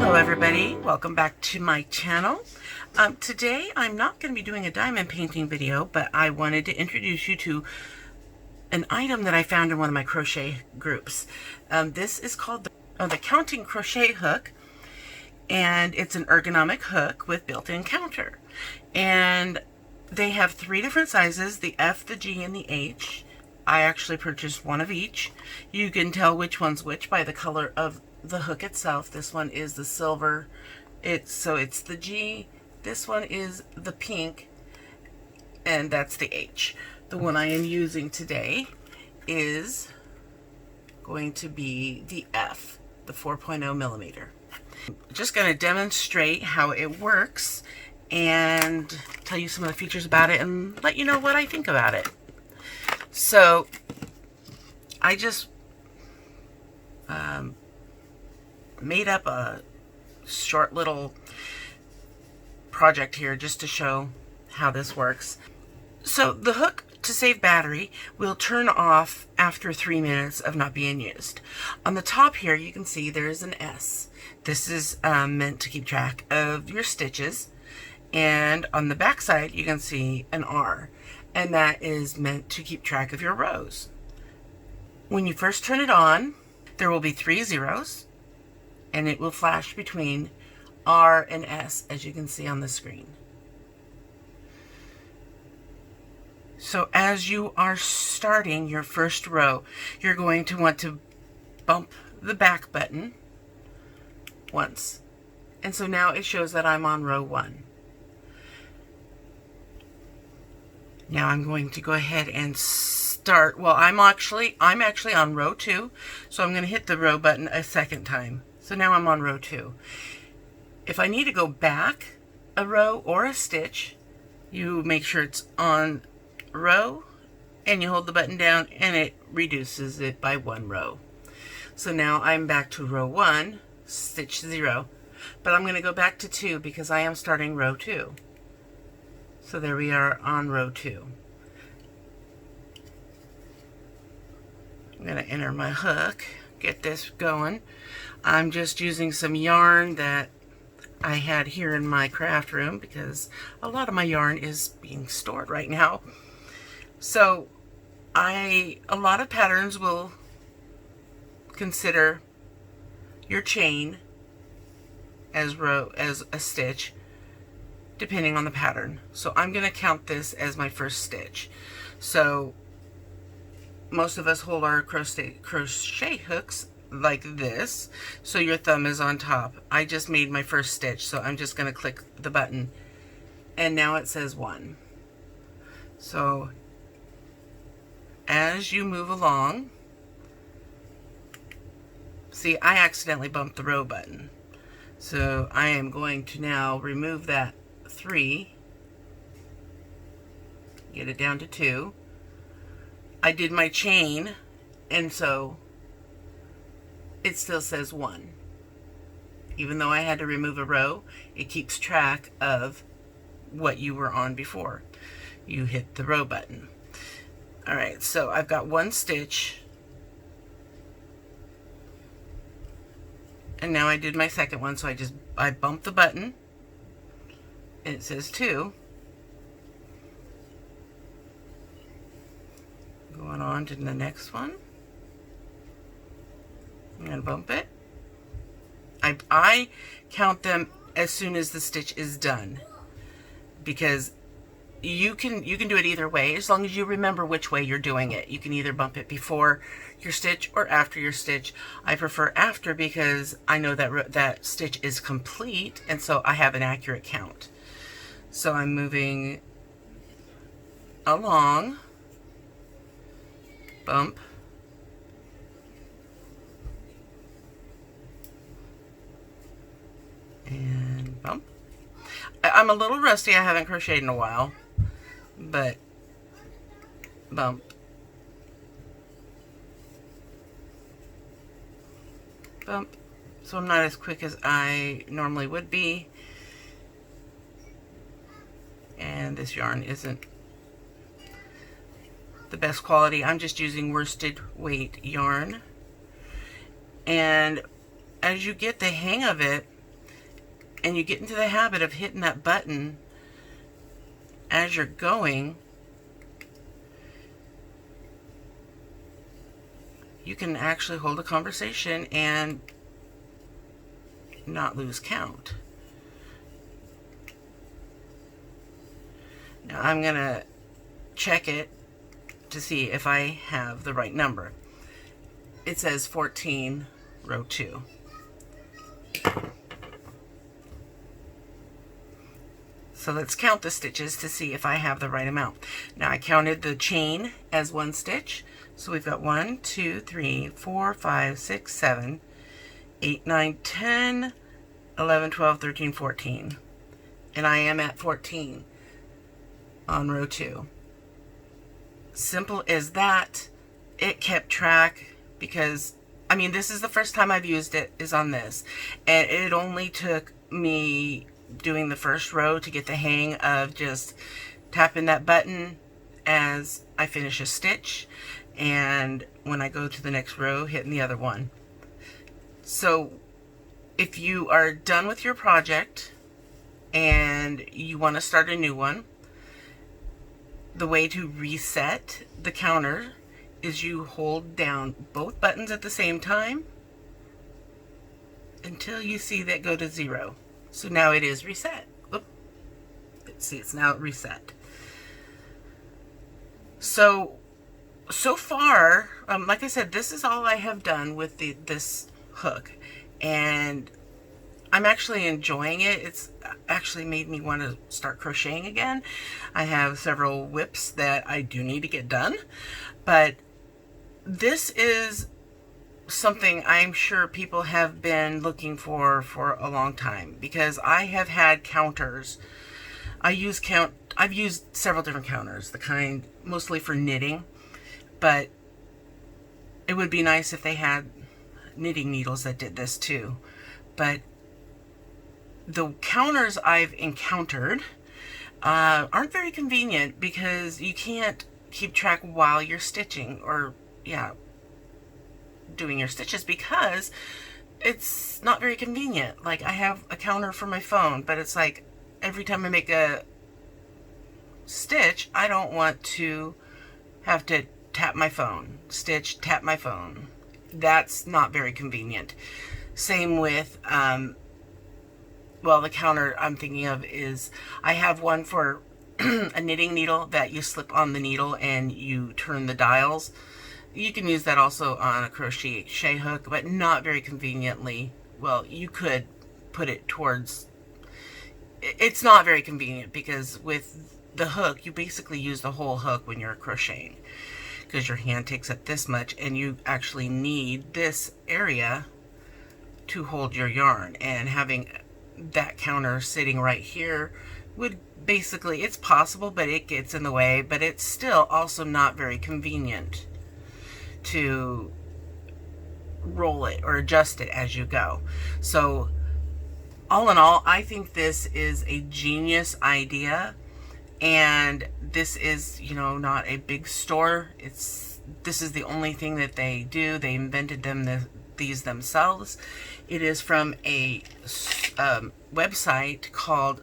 Hello everybody, welcome back to my channel. Today I'm not going to be doing a diamond painting video, but I wanted to introduce you to an item that I found in one of my crochet groups. This is called the Counting Crochet Hook, and it's an ergonomic hook with built-in counter. And they have 3 different sizes, the F, the G, and the H. I actually purchased one of each. You can tell which one's which by the color of the hook itself. This one is the silver, it's the G. This one is the pink, and that's the H. The one I am using today is going to be the F, the 4.0 millimeter. Just going to demonstrate how it works and tell you some of the features about it and let you know what I think about it. So I just made up a short little project here just to show how this works. So the hook, to save battery, will turn off after 3 minutes of not being used. On the top here you can see there's an S. This is meant to keep track of your stitches, and on the back side you can see an R, and that is meant to keep track of your rows. When you first turn it on, there will be 3 zeros, and it will flash between R and S, as you can see on the screen. So as you are starting your first row, you're going to want to bump the back button once. And so now it shows that I'm on row 1. Now I'm going to go ahead and start. Well, I'm actually on row 2, so I'm going to hit the row button a second time. So now I'm on row 2. If I need to go back a row or a stitch, you make sure it's on row and you hold the button down and it reduces it by 1 row. So now I'm back to row 1, stitch 0, but I'm going to go back to 2 because I am starting row 2. So there we are on row 2. I'm going to enter my hook, get this going. I'm just using some yarn that I had here in my craft room because a lot of my yarn is being stored right now. So a lot of patterns will consider your chain as a stitch depending on the pattern. So I'm going to count this as my first stitch. So most of us hold our crochet hooks like this, so your thumb is on top. I just made my first stitch, so I'm just going to click the button, and now it says 1. So as you move along, see, I accidentally bumped the row button, so I am going to now remove that 3, get it down to 2. I did my chain, and so it still says 1. Even though I had to remove a row, it keeps track of what you were on before you hit the row button. Alright, so I've got 1 stitch, and now I did my second one, so I bumped the button and it says 2. Going on to the next one. I'm going to bump it. I count them as soon as the stitch is done, because you can do it either way as long as you remember which way you're doing it. You can either bump it before your stitch or after your stitch. I prefer after because I know that that stitch is complete, and so I have an accurate count. So I'm moving along, bump, and bump. I'm a little rusty, I haven't crocheted in a while, but bump, bump. So I'm not as quick as I normally would be, and this yarn isn't the best quality. I'm just using worsted weight yarn, and as you get the hang of it, and you get into the habit of hitting that button as you're going, you can actually hold a conversation and not lose count. Now I'm going to check it to see if I have the right number. It says 14, row 2. So let's count the stitches to see if I have the right amount. Now I counted the chain as 1 stitch. So we've got 1, 2, 3, 4, 5, 6, 7, 8, 9, 10, 11, 12, 13, 14. And I am at 14 on row 2. Simple as that. It kept track because, I mean, this is the first time I've used it, is on this. And it only took me doing the first row to get the hang of just tapping that button as I finish a stitch, and when I go to the next row, hitting the other one. So if you are done with your project and you want to start a new one, the way to reset the counter is you hold down both buttons at the same time until you see that go to 0. So now it is reset. Oop. Let's see, it's now reset. So far, like I said, this is all I have done with this hook, and I'm actually enjoying it. It's actually made me want to start crocheting again. I have several whips that I do need to get done, but this is something I'm sure people have been looking for a long time, because I have had counters. I've used several different counters, the kind mostly for knitting, but it would be nice if they had knitting needles that did this too. But the counters I've encountered aren't very convenient, because you can't keep track while you're stitching, or doing your stitches, because it's not very convenient. Like, I have a counter for my phone, but it's like every time I make a stitch, I don't want to have to tap my phone, stitch, tap my phone. That's not very convenient. Same with well, the counter I'm thinking of is, I have one for a knitting needle that you slip on the needle and you turn the dials. You can use that also on a crochet hook, but not very conveniently. Well, you could put it towards, it's not very convenient, because with the hook, you basically use the whole hook when you're crocheting, because your hand takes up this much, and you actually need this area to hold your yarn. And having that counter sitting right here would basically, it's possible, but it gets in the way, but it's still also not very convenient to roll it or adjust it as you go. So all in all, I think this is a genius idea, and this is, you know, not a big store. This is the only thing that they do. They invented these themselves. It is from a website called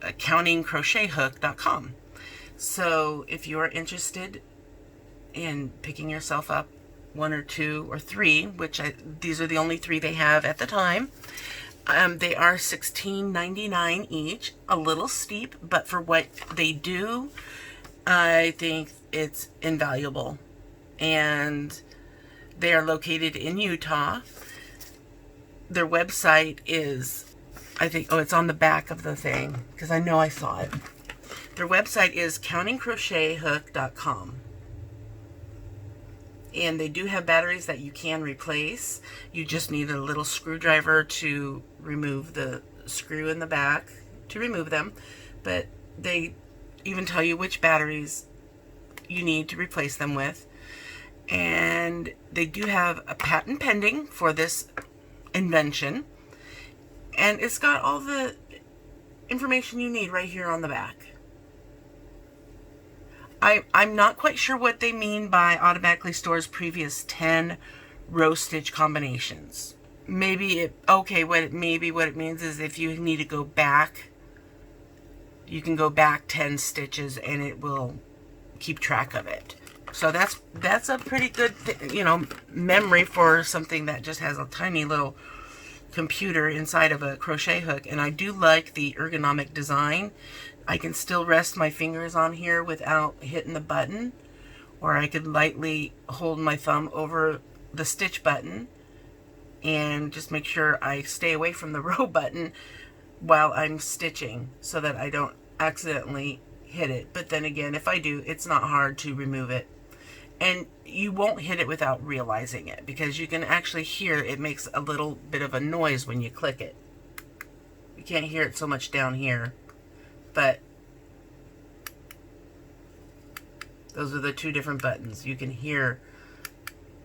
CountingCrochetHook.com. So if you are interested in picking yourself up 1 or 2 or 3, which these are the only 3 they have at the time, they are $16.99 each. A little steep, but for what they do, I think it's invaluable. And they are located in Utah. Their website is, I think, oh, it's on the back of the thing, because I know I saw it. Their website is CountingCrochetHook.com. And they do have batteries that you can replace. You just need a little screwdriver to remove the screw in the back to remove them. But they even tell you which batteries you need to replace them with. And they do have a patent pending for this invention. And it's got all the information you need right here on the back. I'm not quite sure what they mean by automatically stores previous 10 row stitch combinations. maybe maybe what it means is if you need to go back, you can go back 10 stitches and it will keep track of it. So that's a pretty good memory for something that just has a tiny little computer inside of a crochet hook. And I do like the ergonomic design. I can still rest my fingers on here without hitting the button, or I could lightly hold my thumb over the stitch button and just make sure I stay away from the row button while I'm stitching so that I don't accidentally hit it. But then again, if I do, it's not hard to remove it. And you won't hit it without realizing it, because you can actually hear it makes a little bit of a noise when you click it. You can't hear it so much down here, but those are the two different buttons. You can hear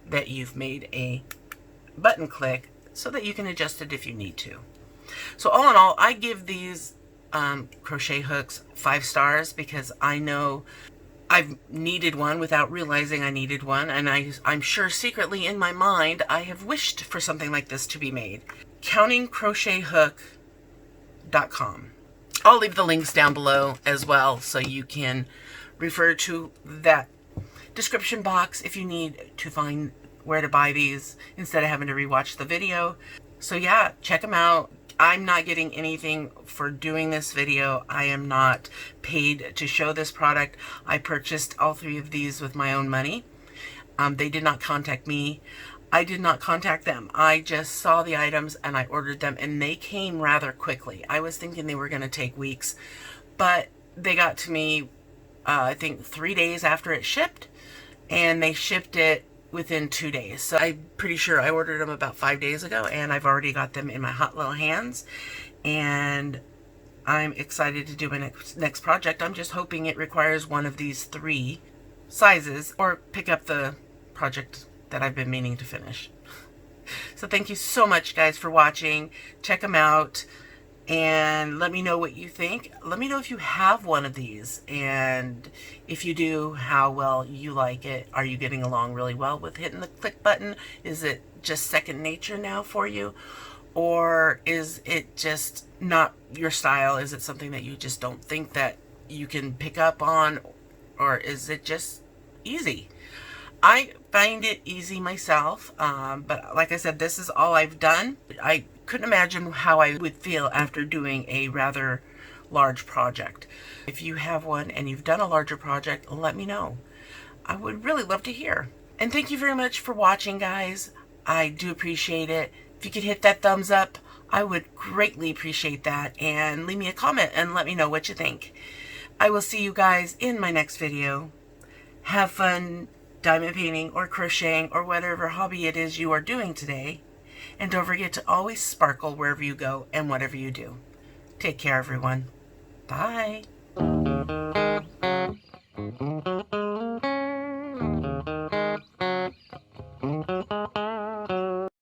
that you've made a button click so that you can adjust it if you need to. So all in all, I give these crochet hooks 5 stars because I know I've needed one without realizing I needed one, and I'm sure secretly in my mind I have wished for something like this to be made. CountingCrochetHook.com. I'll leave the links down below as well, so you can refer to that description box if you need to find where to buy these instead of having to rewatch the video. So yeah, check them out. I'm not getting anything for doing this video. I am not paid to show this product. I purchased all 3 of these with my own money. They did not contact me. I did not contact them. I just saw the items and I ordered them, and they came rather quickly. I was thinking they were going to take weeks, but they got to me I think 3 days after it shipped, and they shipped it within 2 days. So I'm pretty sure I ordered them about 5 days ago, and I've already got them in my hot little hands, and I'm excited to do my next project. I'm just hoping it requires one of these 3 sizes, or pick up the project that I've been meaning to finish. So thank you so much, guys, for watching. Check them out and let me know what you think. Let me know if you have one of these, and if you do, how well you like it. Are you getting along really well with hitting the click button? Is it just second nature now for you, or is it just not your style? Is it something that you just don't think that you can pick up on, or is it just easy? I find it easy myself, but like I said, this is all I've done. I couldn't imagine how I would feel after doing a rather large project. If you have one and you've done a larger project, let me know. I would really love to hear. And thank you very much for watching, guys. I do appreciate it. If you could hit that thumbs up, I would greatly appreciate that, and leave me a comment and let me know what you think. I will see you guys in my next video. Have fun diamond painting or crocheting or whatever hobby it is you are doing today. And don't forget to always sparkle wherever you go and whatever you do. Take care, everyone. Bye.